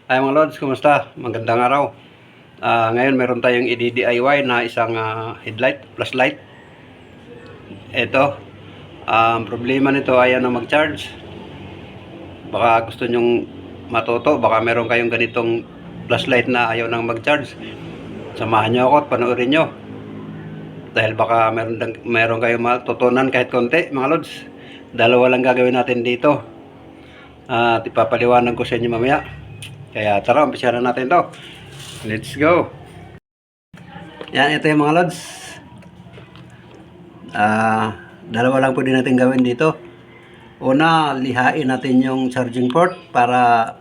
Ay mga lods, kumusta? Magandang araw. Ngayon meron tayong i-DIY na isang headlight, flashlight. Ito, ang problema nito ayaw na mag-charge. Baka gusto nyong matuto, baka meron kayong ganitong flashlight na ayaw nang mag-charge. Samahan nyo ako at panoorin nyo. Dahil baka meron kayong matutunan kahit konti mga lods. Dalawa lang gagawin natin dito. At ipapaliwanag ko sa inyo mamaya. Kaya tara, umpisa na natin to. Let's go. Yan, ito yung mga lods. Dalawa lang pwede natin gawin dito. Una, lihain natin yung charging port para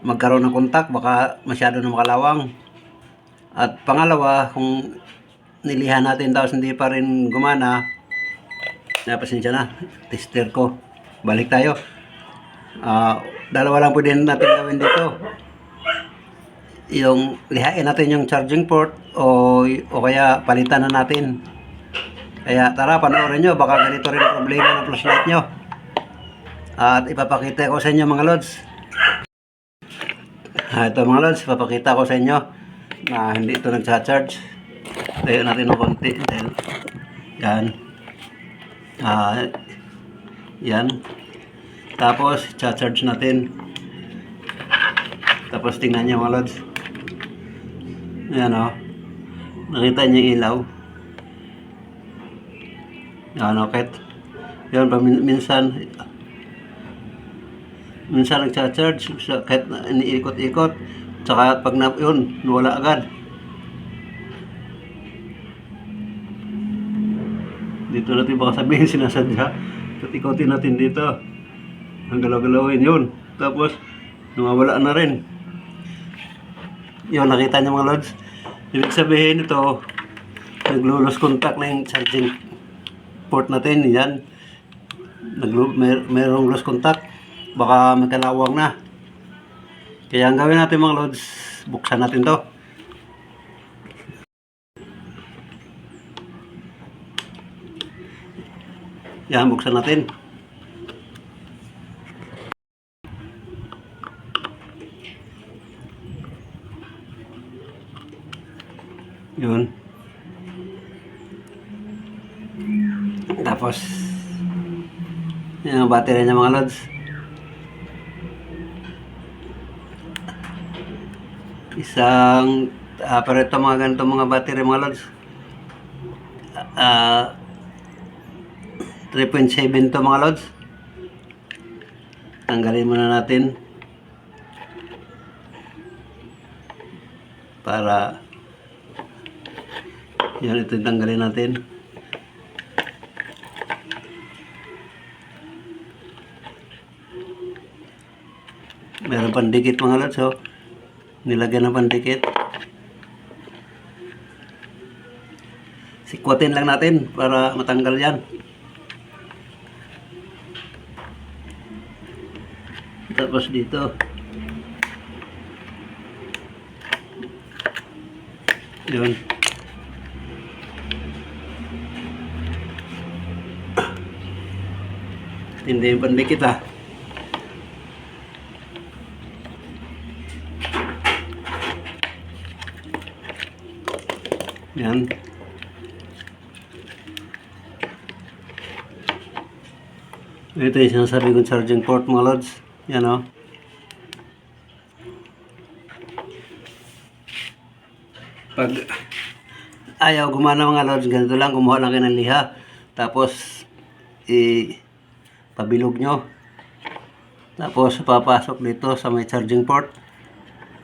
magkaroon ng kontak. Baka masyado na makalawang. At pangalawa, kung nilihan natin tapos hindi pa rin gumana, napasensya na, tester ko. Balik tayo. Dalawa lang pwede natin gawin dito. Yung lihain natin yung charging port o kaya palitan na natin. Kaya tara, panoorin nyo, baka ganito rin ang problema ng flashlight nyo. At ipapakita ko sa inyo mga lods. Ito mga lods, ipapakita ko sa inyo na hindi ito nagcha-charge. Tayo natin ng konti. Yan. Yan. Tapos, cha-charge natin. Tapos, tingnan nyo mga lods. Ayan o. Nakita nyo yung ilaw. Yan o, kahit. Yan, minsan nagcha-charge. Kahit iniikot-ikot. Tsaka pag yun, nawala agad. Dito natin baka sabihin sinasadya. Ikotin natin dito. Ang galaw-galawin yun. Tapos, nawawala na rin. Yun, nakita niyo mga lods. Ibig sabihin ito, naglo-lose contact na yung charging port natin. Yan. Mayroong loose contact. Baka magkalawang na. Kaya ang gawin natin mga lods, buksan natin to. Yan, buksan natin. Yun. Tapos, yan ang battery niya mga lods. Pero ito mga ganito mga battery mga lods. 3.7 to mga lods. Tanggalin muna natin. Para yan, ito yung tanggalin natin. Meron pandikit mga lods, so nilagyan ng pandikit. Sikwatin lang natin para matanggal yan. Tapos dito. Yun. Hindi yung pandikit ah. Yan. Ito yung sinasabi kong charging port mga lods. Yan o. Pag ayaw gumana mga lods, ganito lang, kumuha lang kayo ng liha. Tapos, pabilog nyo. Tapos, papasok dito sa may charging port.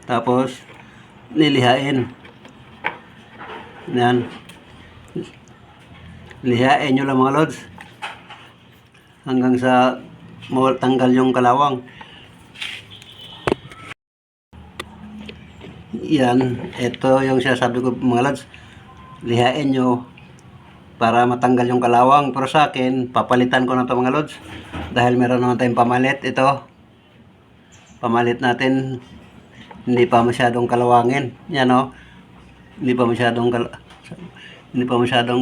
Tapos, nilihain. Yan. Lihain nyo lang mga lods. Hanggang sa tanggal yung kalawang. Yan. Ito yung sinasabi ko mga lods. Lihain nyo para matanggal yung kalawang. Pero sa akin, papalitan ko na ito mga lods. Dahil meron naman tayong pamalit. Ito. Pamalit natin. Hindi pa masyadong kalawangin. Yan o. Hindi pa masyadong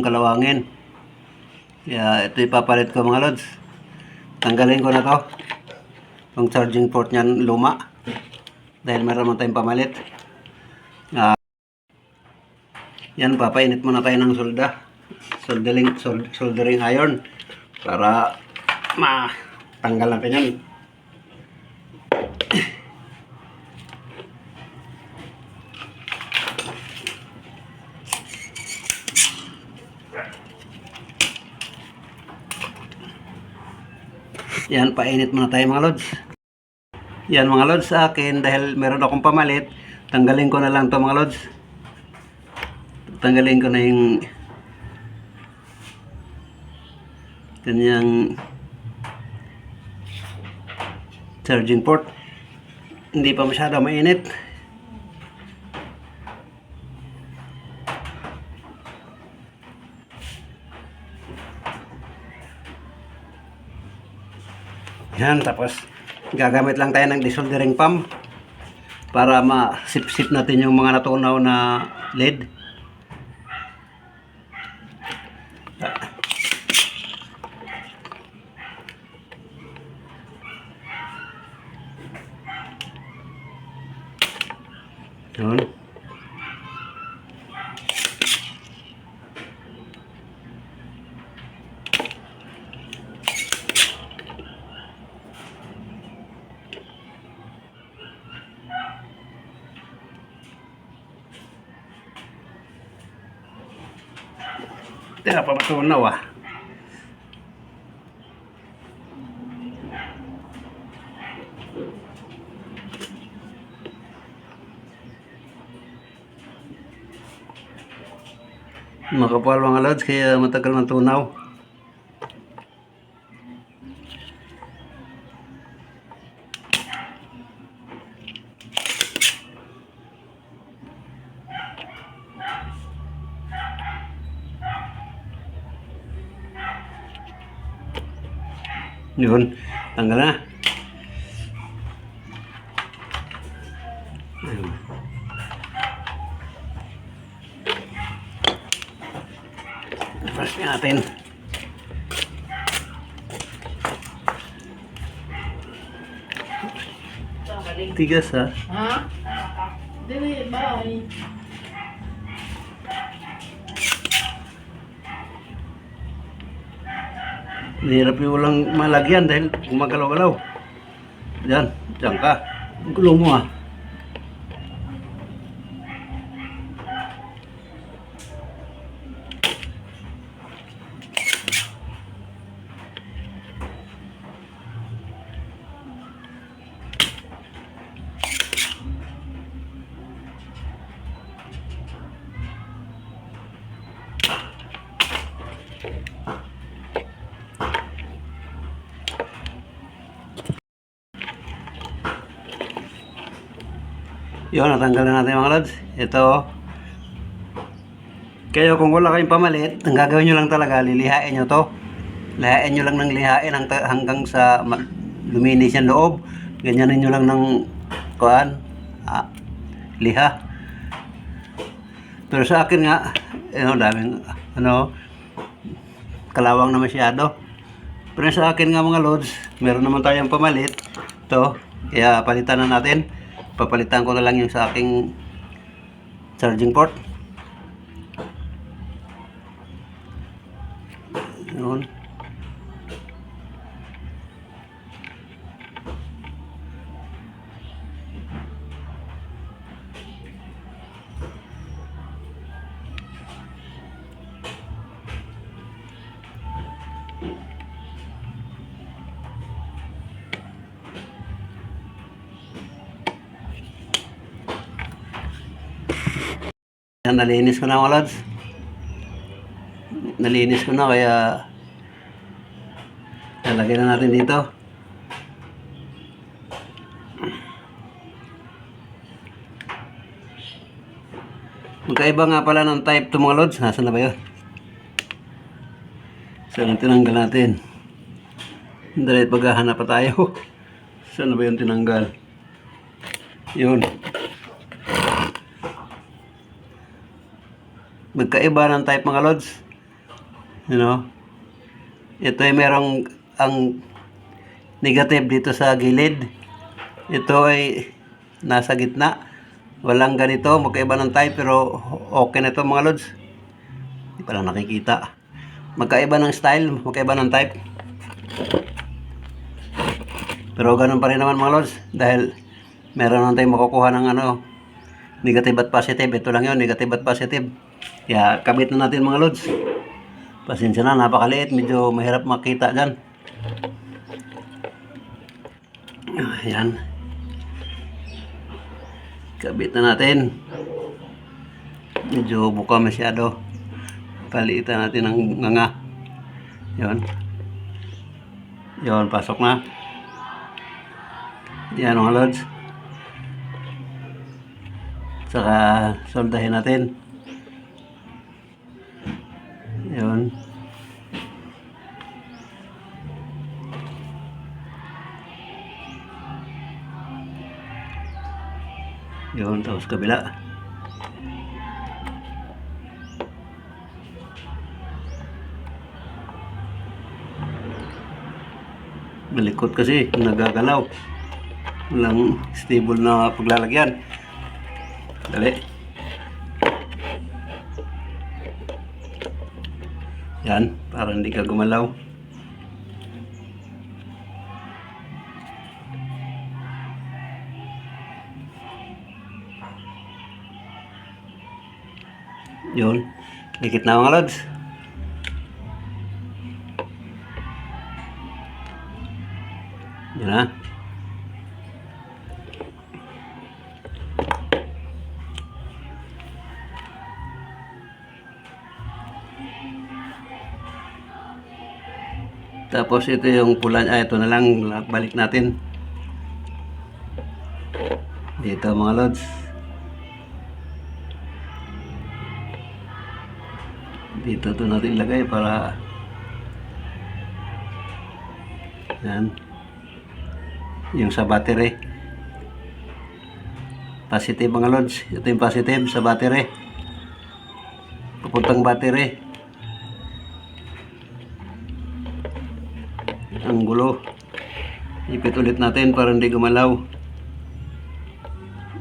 kalawangin. Kaya ito ipapalit ko mga lods. Tanggalin ko na to. Yung charging port niyan luma. dahil meron naman tayong pamalit. Yan, papainit muna tayo ng soldering iron para matanggal natin yan. Yan, painit muna tayo mga lods. Yan mga lods, sa akin dahil meron akong pamalit, tanggalin ko na lang to mga lods. Tanggalin ko na yung kanyang charging port. Hindi pa masyado mainit. Yan, tapos gagamit lang tayo ng desoldering pump para masip-sip natin yung mga natunaw na LED. Yun. Tira pa matunaw ah. Makapal mga lods kaya matagal matunaw. Yun, tanggal na. Ayun. Brush natin. Tigas ha? Ha? Dili, bye. Mahirap yung walang malagyan dahil gumagalaw-galaw. Yan, dyan ka. Ang gulo mo ah. Yun, natanggal na natin mga lods. Ito. Kaya kung wala kayong pamalit, ang gagawin nyo lang talaga, lilihain nyo to. Lihain nyo lang ng lihain hanggang sa luminis yung loob. Ganyanin nyo lang ng liha. Pero sa akin nga, daming kalawang na masyado. Pero sa akin nga mga lods, meron naman tayong pamalit. Ito, kaya palitan na natin. Papalitan ko na lang yung sa aking charging port. Yun. Yan, nalinis ko na mga lods. Nalinis ko na kaya lalagay na natin dito. Magkaiba nga pala ng type to mga lods. Nasaan na ba yun? So, tinanggal natin. Dahil paghahanap pa tayo. Saan na ba yung tinanggal? Yun. Magkaiba ng type mga lods. Ito ay merong ang negative dito sa gilid. Ito ay nasa gitna. Walang ganito, magkaiba ng type pero okay na ito mga lods. Hindi pa lang nakikita. Magkaiba ng style, magkaiba ng type. Pero ganun pa rin naman mga lods dahil meron naman tayong makukuha ng negative at positive. Ito lang yun, negative at positive. Kaya kabit na natin mga lods. Pasensya na, napakaliit. Medyo mahirap makita dyan. Ayan. Kabit na natin. Medyo buka masyado. Palitan natin ng nganga. Yun. Yun, pasok na. Yan mga lods. Saka soldahin natin. Yun. Yun, tapos kabila. Malikot kasi, nagagalaw. Walang stable na paglalagyan. Dali. Yan, para hindi ka gumalaw. Yun, dikit na mga lods. Yan na. Tapos ito yung pula, ito na lang, balik natin. Dito mga lods. Dito ito natin ilagay para yan. Yung sa battery. Positive mga lods. Ito yung positive sa battery. Papuntang battery. Ang gulo. Ipit ulit natin para hindi gumalaw.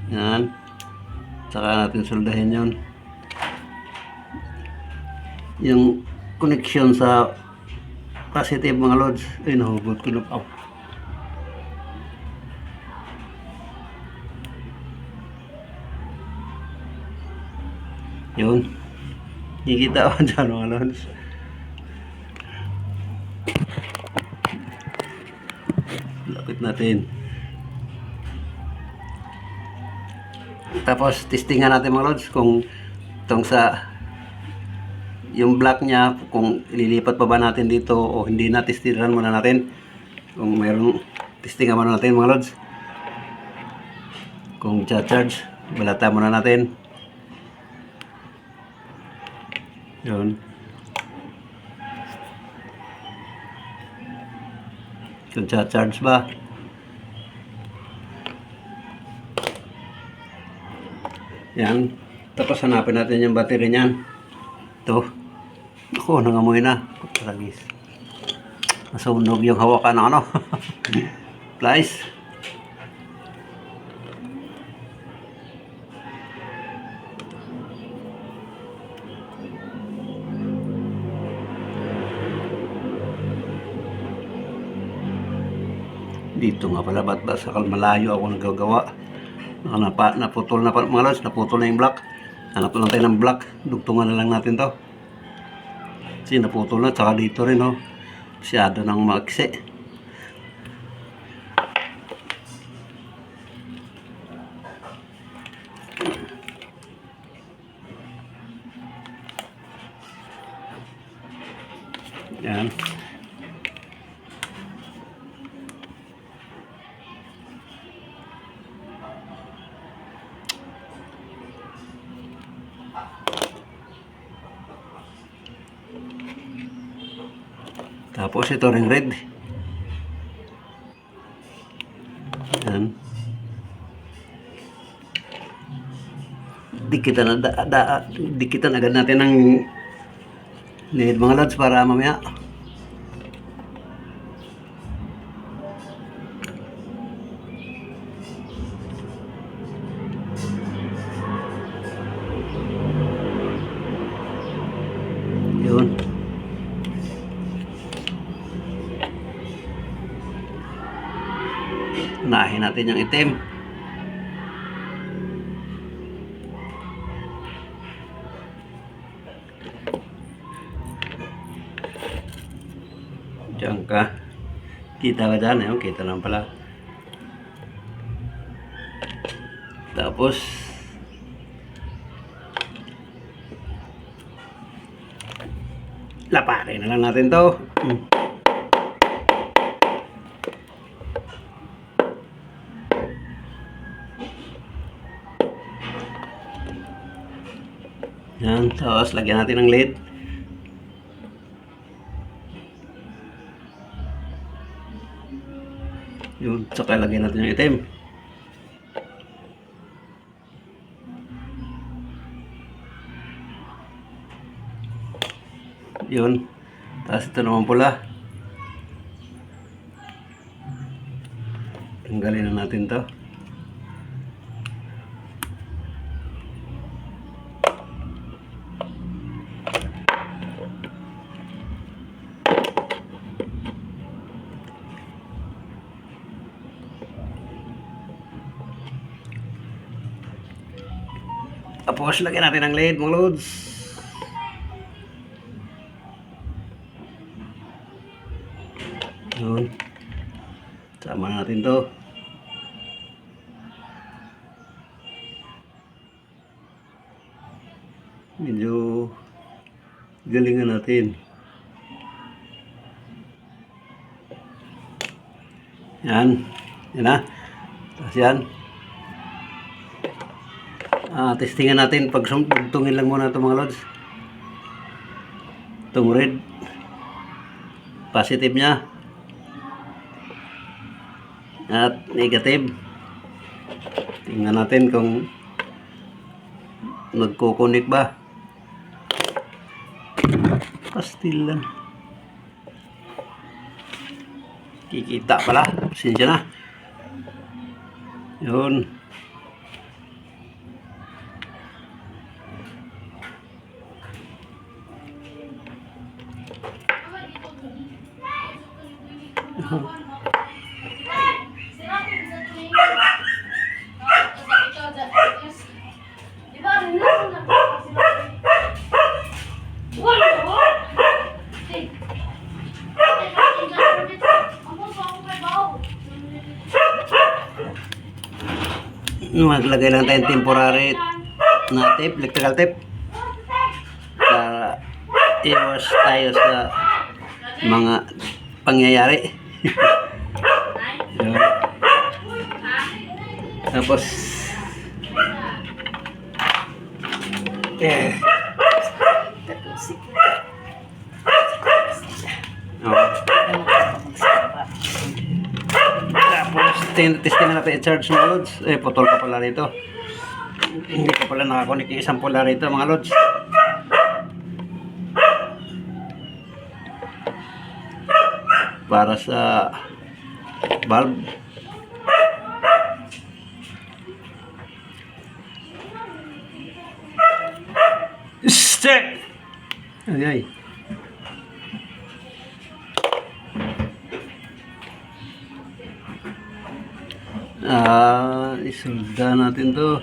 Yan. Saka natin soldahin yun. Yung connection sa positive mga lods. Ay, nahugot ko na pa. Yun. Kikita ko dyan mga lods. Lapit natin. Tapos testingan natin mga lods kung itong sa yung black niya, kung ililipat pa ba natin dito o hindi na. Testiran muna natin kung mayroong testingan muna natin mga lods. Kung charge, balata muna natin. Yun. Kung charge ba. Yan. Tapos hanapin natin yung battery niyan. Ito. Ako, nangamoy na. Tragis. Nasunog yung hawakan ng Plies. Dito nga pala, ba't ba sa malayo ako nagagawa? Naputol na mga lods, naputol na yung block. Hanap lang tayo ng block, dugtungan na lang natin to. Kasi naputol na, tsaka dito rin masyado nang maiksi. Yan. Tapos ito ring red. Yan. Dikitan agad natin ng lead mga lods para mamaya Unahin natin yung itim. Diyan ka. Kita ka dyan. Ayun, kita lang pala. Tapos, laparin na lang natin to. Yan, tapos lagyan natin ng lid. Yun, saka lagyan natin yung itim. Yun. Tapos ito naman pula. Tanggalin na natin to. Tapos lagyan natin ng lid mga lods. Yun. Sama natin to. Medyo galingan natin. Yan. Yan na. Tapos yan. Testingan natin. Pagtungin lang muna ito mga lods. Itong red. Positive niya. At negative. Tingnan natin kung nagkukunik ba. Pastil lang. Kikita pala. Pasensya na. Yun. Maglagay lang tayong temporary na tape, electrical tape para iwas tayo sa mga pangyayari. Yun. Tapos tapos testing na natin i-charge mga lods. Putol pa pala rito. Hindi pa pala nakakonik yung isang pula rito mga lods. Para sa valve. Check! Ay. Isulda natin to.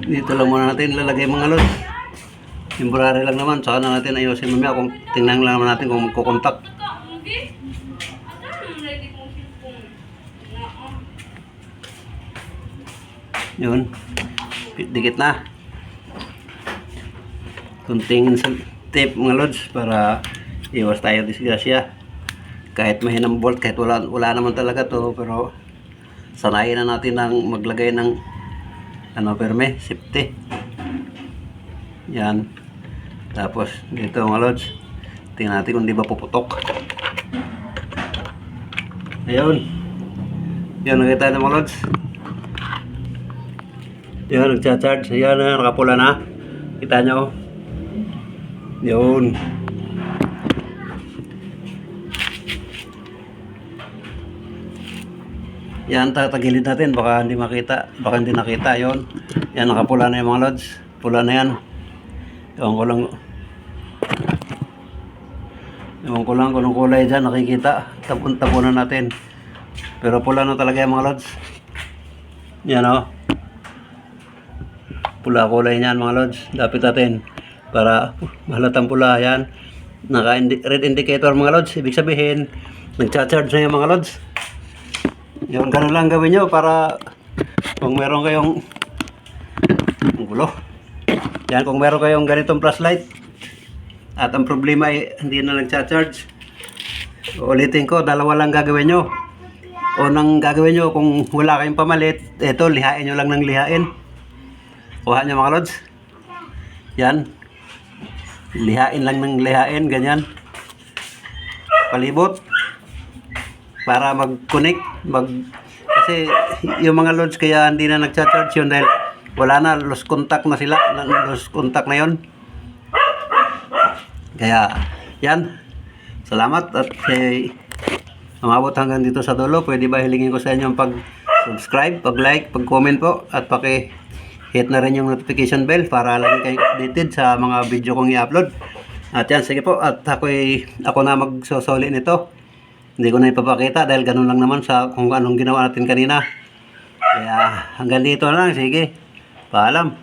Dito lang muna natin lalagay mga lods. Temporary lang naman. Saka na natin ayusin mamaya kung tingnan lang naman natin kung magkukontak. Yun. Dikit na. Kuntingin sa tape mga lods para iwas tayo disgrasya. Kahit mahinang bolt, kahit wala naman talaga to, pero sanayin na natin ng maglagay ng perme, safety. Yan. Tapos dito mga lods, tingnan natin kung di ba puputok. Ayun. Yan, nakita na mga lods. Yan, nagcha-charge. Yan, nakapula na. Kita nyo. Yun. Yan, tatagilid natin. Baka hindi makita. Baka hindi nakita. Yun. Yan, nakapula na yung mga lods. Pula na yan. Ewan ko lang. Ewan ko lang kung anong kulay dyan. Nakikita. Tapunan natin. Pero pula na talaga yung mga lods. Yan o. Pula kulay niyan mga lods. Dapat natin para mahalatang pula yan. Red indicator mga lods. Ibig sabihin, nagcha-charge na yung mga lods. Yung ganun lang gawin nyo para kung meron kayong ang gulo. Yan, kung meron kayong ganitong flashlight at ang problema ay hindi na nagcha-charge. Ulitin ko, dalawa lang gagawin nyo. Unang gagawin nyo kung wala kayong pamalit, eto, lihain nyo lang ng lihain. Kuha nyo mga lods. Yan. Lihain lang ng lihain, ganyan. Palibot. Para mag-connect. Kasi yung mga lods kaya hindi na nagcha-charge yun dahil wala na, lost contact na sila. Lost contact na yun. Kaya, yan. Salamat at umabot hanggang dito sa dulo. Pwede ba hilingin ko sa inyo ang pag-subscribe, pag-like, pag-comment po at paki-hit na rin yung notification bell para lagi kayong updated sa mga video kong i-upload. At yan, sige po. At ako na magsosoli nito. Hindi ko na ipapakita dahil ganun lang naman sa kung anong ginawa natin kanina. Kaya hanggang dito na lang. Sige. Paalam.